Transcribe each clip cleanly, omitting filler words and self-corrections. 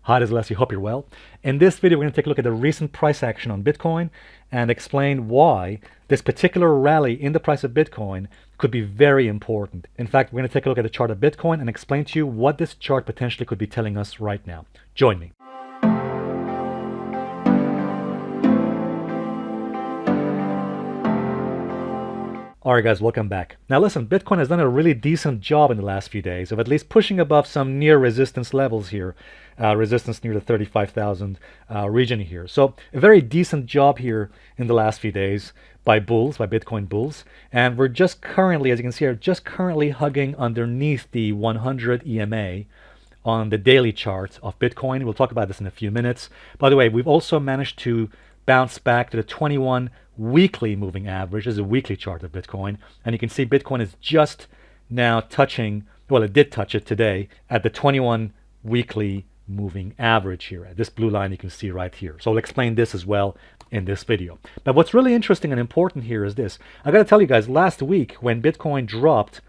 Hi, this is Alessio. Hope you're well. In this video, we're going to take a look at the recent price action on Bitcoin and explain why this particular rally in the price of Bitcoin could be very important. In fact, we're going to take a look at the chart of Bitcoin and explain to you what this chart potentially could be telling us right now. Join me. Alright guys, welcome back. Now listen, Bitcoin has done a really decent job in the last few days of at least pushing above some near resistance levels here. Resistance near the 35,000 region here. So a very decent job here in the last few days by bulls, by Bitcoin bulls. And we're just currently, as you can see here, just currently hugging underneath the 100 EMA on the daily chart of Bitcoin. We'll talk about this in a few minutes. By the way, we've also managed to bounce back to the 21 weekly moving average. This is a weekly chart of Bitcoin, and you can see Bitcoin is just now touching, well, it did touch it today at the 21 weekly moving average here, at this blue line you can see right here. So I'll explain this as well in this video. But what's really interesting and important here is this. I gotta tell you guys, last week when Bitcoin dropped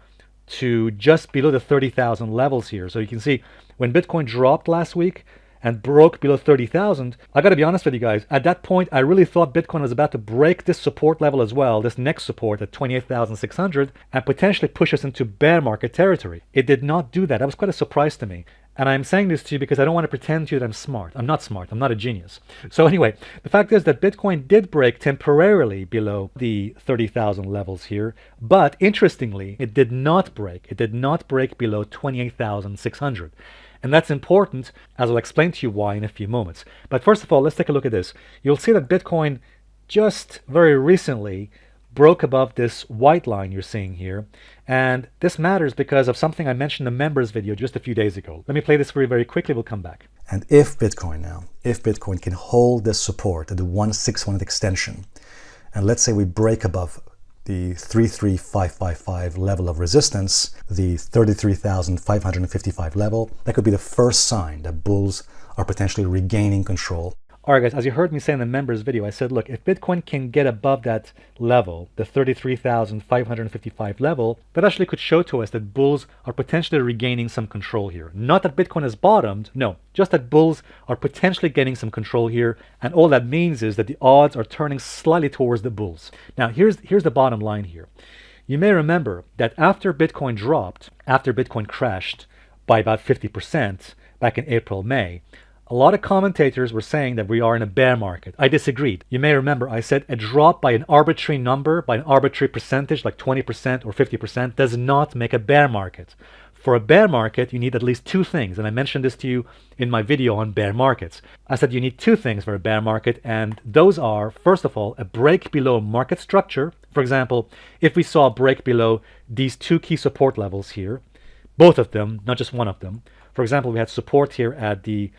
to just below the 30,000 levels here, so you can see when Bitcoin dropped last week and broke below 30,000, I gotta be honest with you guys, at that point I really thought Bitcoin was about to break this support level as well, this next support at 28,600, and potentially push us into bear market territory. It did not do that. That was quite a surprise to me. And I'm saying this to you because I don't want to pretend to you that I'm smart. I'm not smart. I'm not a genius. So anyway, the fact is that Bitcoin did break temporarily below the 30,000 levels here. But interestingly, it did not break. It did not break below 28,600. And that's important, as I'll explain to you why in a few moments. But first of all, let's take a look at this. You'll see that Bitcoin just very recently broke above this white line you're seeing here. And this matters because of something I mentioned in the members video just a few days ago. Let me play this for you very quickly. We'll come back. And if Bitcoin can hold this support at the 161 extension, and let's say we break above the 33,555 level of resistance, the 33,555 level, that could be the first sign that bulls are potentially regaining control. Alright guys, as you heard me say in the members video, I said, look, if Bitcoin can get above that level, the 33,555 level, that actually could show to us that bulls are potentially regaining some control here. Not that Bitcoin has bottomed, no, just that bulls are potentially getting some control here, and all that means is that the odds are turning slightly towards the bulls. Now, here's the bottom line here. You may remember that after Bitcoin dropped, after Bitcoin crashed by about 50% back in April, May, a lot of commentators were saying that we are in a bear market. I disagreed. You may remember I said a drop by an arbitrary number, by an arbitrary percentage like 20% or 50% does not make a bear market. For a bear market, you need at least two things, and I mentioned this to you in my video on bear markets. I said you need two things for a bear market, and those are, first of all, a break below market structure. For example, if we saw a break below these two key support levels here, both of them, not just one of them. For example, we had support here at the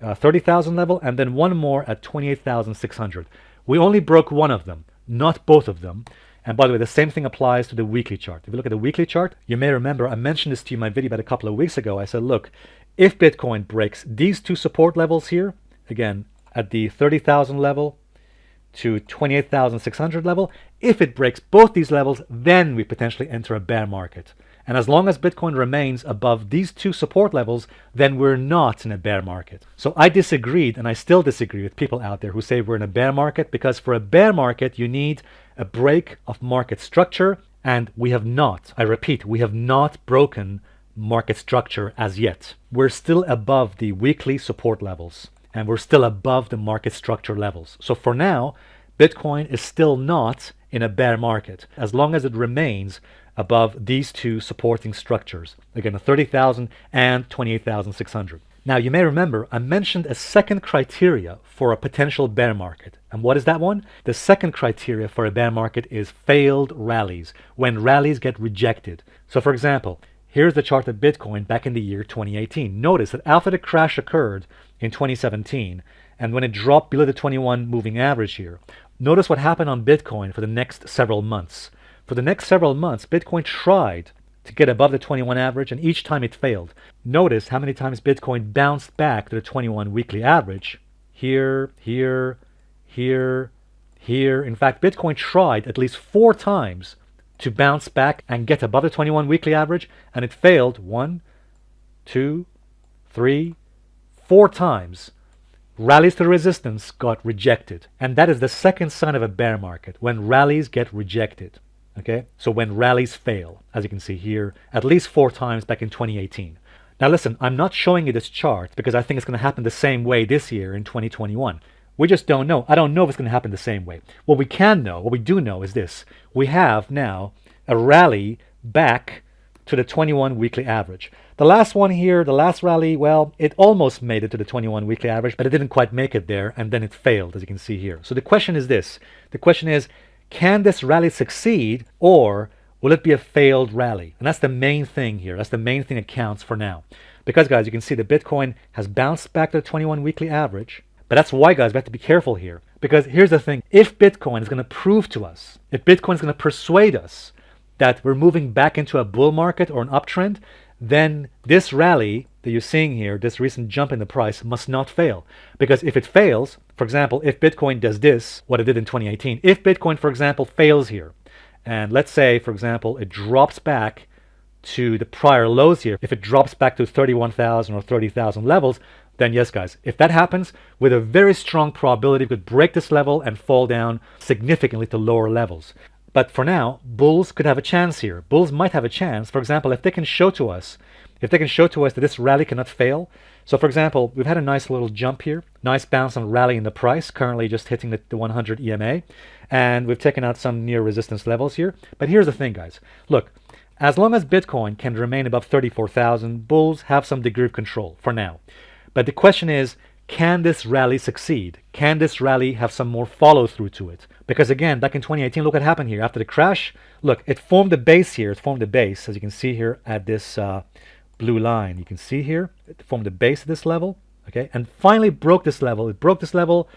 30,000 level, and then one more at 28,600. We only broke one of them, not both of them. And by the way, the same thing applies to the weekly chart. If you look at the weekly chart, you may remember I mentioned this to you in my video about a couple of weeks ago. I said, look, if Bitcoin breaks these two support levels here, again, at the 30,000 level to 28,600 level, if it breaks both these levels, then we potentially enter a bear market. And as long as Bitcoin remains above these two support levels, then we're not in a bear market. So I disagreed, and I still disagree with people out there who say we're in a bear market, because for a bear market, you need a break of market structure, and we have not, I repeat, we have not broken market structure as yet. We're still above the weekly support levels, and we're still above the market structure levels. So for now, Bitcoin is still not in a bear market, as long as it remains above these two supporting structures, again, the 30,000 and 28,600. Now, you may remember I mentioned a second criteria for a potential bear market. And what is that one? The second criteria for a bear market is failed rallies, when rallies get rejected. So for example, here's the chart of Bitcoin back in the year 2018. Notice that after the crash occurred in 2017, and when it dropped below the 21 moving average here, notice what happened on Bitcoin for the next several months. For the next several months, Bitcoin tried to get above the 21 average, and each time it failed. Notice how many times Bitcoin bounced back to the 21 weekly average. Here, here, here, here. In fact, Bitcoin tried at least 4 times to bounce back and get above the 21 weekly average, and it failed 1, 2, 3, 4 times, rallies to resistance got rejected. And that is the second sign of a bear market, when rallies get rejected. Okay, so when rallies fail, as you can see here, at least 4 times back in 2018. Now listen, I'm not showing you this chart because I think it's going to happen the same way this year in 2021. We just don't know. I don't know if it's going to happen the same way. What we can know, what we do know is this. We have now a rally back to the 21 weekly average. The last one here, the last rally, well, it almost made it to the 21 weekly average, but it didn't quite make it there, and then it failed, as you can see here. So the question is this. The question is, can this rally succeed, or will it be a failed rally? And that's the main thing here. That's the main thing that counts for now. Because, guys, you can see the Bitcoin has bounced back to the 21 weekly average. But that's why, guys, we have to be careful here. Because here's the thing. If Bitcoin is going to prove to us, if Bitcoin is going to persuade us that we're moving back into a bull market or an uptrend, then this rally that you're seeing here, this recent jump in the price, must not fail. Because if it fails, for example, if Bitcoin does this, what it did in 2018, if Bitcoin, for example, fails here, and let's say, for example, it drops back to the prior lows here, if it drops back to 31,000 or 30,000 levels, then yes, guys, if that happens, with a very strong probability, it could break this level and fall down significantly to lower levels. But for now, bulls could have a chance here. Bulls might have a chance. For example, if they can show to us that this rally cannot fail. So for example, we've had a nice little jump here, nice bounce and rally in the price, currently just hitting the 100 EMA. And we've taken out some near resistance levels here. But here's the thing, guys. Look, as long as Bitcoin can remain above 34,000, bulls have some degree of control for now. But the question is, can this rally succeed? Can this rally have some more follow through to it? Because again, back in 2018, look what happened here. After the crash, look, it formed a base here. It formed a base, as you can see here at this blue line. You can see here, it formed a base at this level, okay? And finally broke this level. It broke this level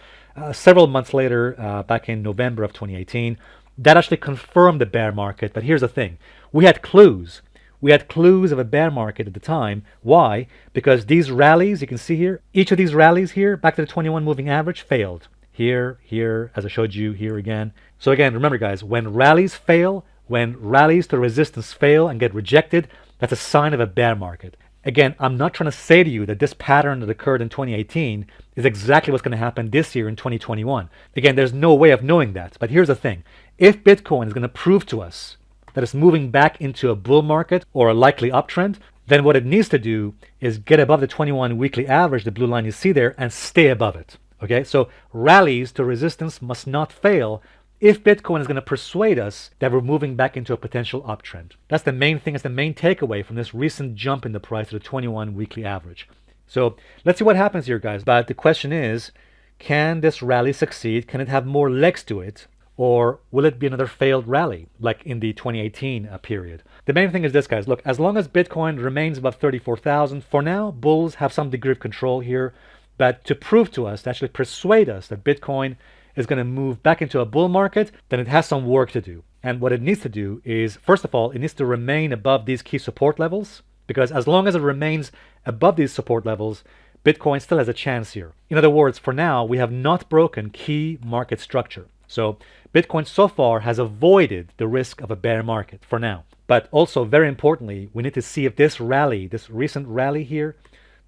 several months later, back in November of 2018. That actually confirmed the bear market. But here's the thing. We had clues. We had clues of a bear market at the time. Why? Because these rallies, you can see here, each of these rallies here, back to the 21 moving average, failed. Here, here, as I showed you, here again. So again, remember guys, when rallies fail, when rallies to resistance fail and get rejected, that's a sign of a bear market. Again, I'm not trying to say to you that this pattern that occurred in 2018 is exactly what's going to happen this year in 2021. Again, there's no way of knowing that. But here's the thing. If Bitcoin is going to prove to us that it's moving back into a bull market or a likely uptrend, then what it needs to do is get above the 21 weekly average, the blue line you see there, and stay above it. Okay, so rallies to resistance must not fail if Bitcoin is going to persuade us that we're moving back into a potential uptrend. That's the main thing, that's the main takeaway from this recent jump in the price to the 21 weekly average. So let's see what happens here, guys. But the question is, can this rally succeed? Can it have more legs to it? Or will it be another failed rally like in the 2018 period? The main thing is this, guys. Look, as long as Bitcoin remains above 34,000, for now, bulls have some degree of control here. But to prove to us, to actually persuade us that Bitcoin is going to move back into a bull market, then it has some work to do. And what it needs to do is, first of all, it needs to remain above these key support levels. Because as long as it remains above these support levels, Bitcoin still has a chance here. In other words, for now, we have not broken key market structure. So Bitcoin so far has avoided the risk of a bear market for now. But also, very importantly, we need to see if this rally, this recent rally here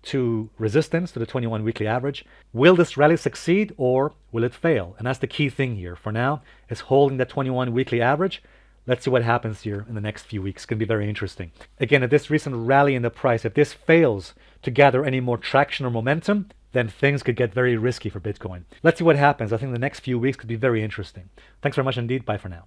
to resistance, to the 21 weekly average, will this rally succeed or will it fail? And that's the key thing here. For now, it's holding that 21 weekly average. Let's see what happens here in the next few weeks. It's going to be very interesting. Again, if this recent rally in the price, if this fails to gather any more traction or momentum, then things could get very risky for Bitcoin. Let's see what happens. I think the next few weeks could be very interesting. Thanks very much indeed. Bye for now.